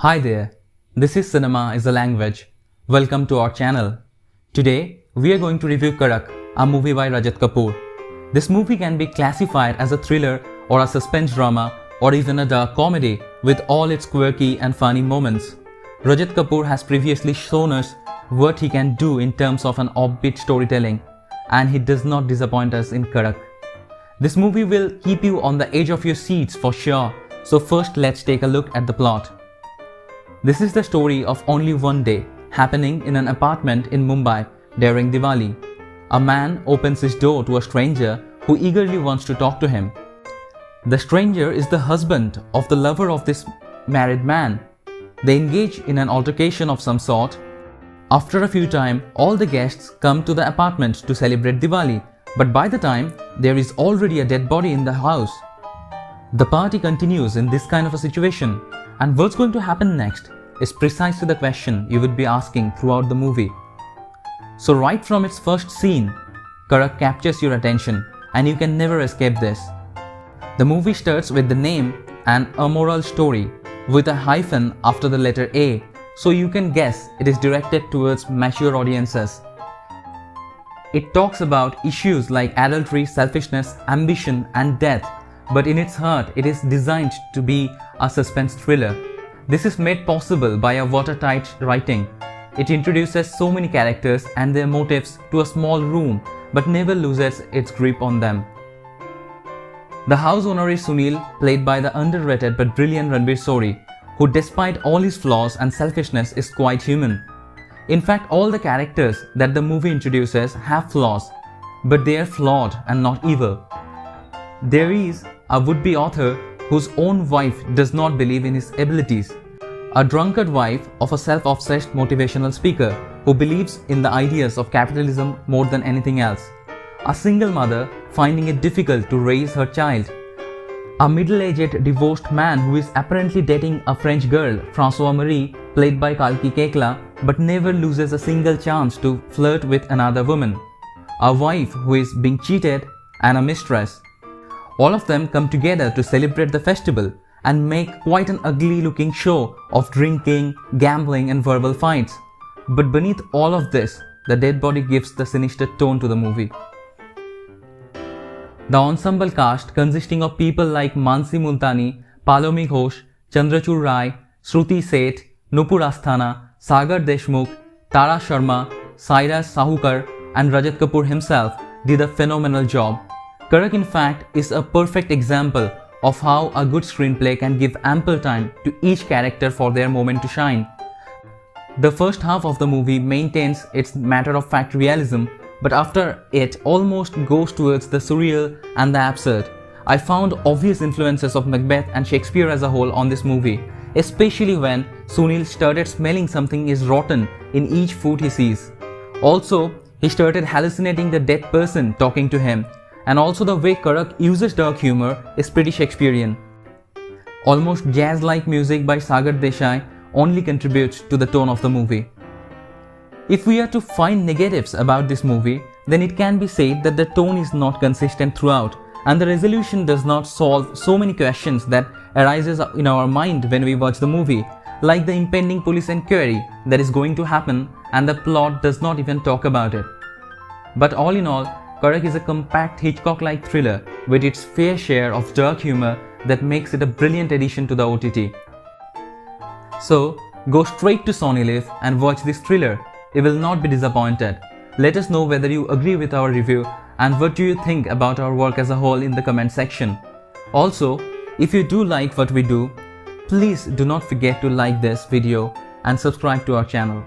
Hi there, this is Cinema is a Language. Welcome to our channel. Today, we are going to review Karak, a movie by Rajat Kapoor. This movie can be classified as a thriller or a suspense drama or even a dark comedy with all its quirky and funny moments. Rajat Kapoor has previously shown us what he can do in terms of an offbeat storytelling, and he does not disappoint us in Karak. This movie will keep you on the edge of your seats for sure, so first let's take a look at the plot. This is the story of only one day happening in an apartment in Mumbai during Diwali. A man opens his door to a stranger who eagerly wants to talk to him. The stranger is the husband of the lover of this married man. They engage in an altercation of some sort. After a few time, all the guests come to the apartment to celebrate Diwali, but by the time, there is already a dead body in the house. The party continues in this kind of a situation, and what's going to happen next is precisely the question you would be asking throughout the movie. So right from its first scene, Karak captures your attention and you can never escape this. The movie starts with the name An Amoral Story with a hyphen after the letter A, so you can guess it is directed towards mature audiences. It talks about issues like adultery, selfishness, ambition and death, but in its heart it is designed to be a suspense thriller. This is made possible by a watertight writing. It introduces so many characters and their motives to a small room but never loses its grip on them. The house owner is Sunil, played by the underrated but brilliant Ranveer Sori, who despite all his flaws and selfishness is quite human. In fact, all the characters that the movie introduces have flaws, but they are flawed and not evil. There is a would-be author whose own wife does not believe in his abilities, a drunkard wife of a self-obsessed motivational speaker who believes in the ideas of capitalism more than anything else, a single mother finding it difficult to raise her child, a middle-aged divorced man who is apparently dating a French girl, François Marie, played by Kalki Koechlin, but never loses a single chance to flirt with another woman, a wife who is being cheated, and a mistress. All of them come together to celebrate the festival and make quite an ugly looking show of drinking, gambling and verbal fights. But beneath all of this, the dead body gives the sinister tone to the movie. The ensemble cast, consisting of people like Mansi Multani, Palomi Ghosh, Chandrachud Rai, Shruti Seth, Nupur Asthana, Sagar Deshmukh, Tara Sharma, Cyrus Sahukar and Rajat Kapoor himself did a phenomenal job. Karak in fact is a perfect example of how a good screenplay can give ample time to each character for their moment to shine. The first half of the movie maintains its matter-of-fact realism, but after it almost goes towards the surreal and the absurd. I found obvious influences of Macbeth and Shakespeare as a whole on this movie, especially when Sunil started smelling something is rotten in each food he sees. Also, he started hallucinating the dead person talking to him. And also the way Karak uses dark humor is pretty Shakespearean. Almost jazz-like music by Sagar Desai only contributes to the tone of the movie. If we are to find negatives about this movie, then it can be said that the tone is not consistent throughout and the resolution does not solve so many questions that arises in our mind when we watch the movie, like the impending police inquiry that is going to happen and the plot does not even talk about it. But all in all, Karak is a compact Hitchcock-like thriller with its fair share of dark humor that makes it a brilliant addition to the OTT. So, go straight to SonyLIV and watch this thriller. You will not be disappointed. Let us know whether you agree with our review and what do you think about our work as a whole in the comment section. Also, if you do like what we do, please do not forget to like this video and subscribe to our channel.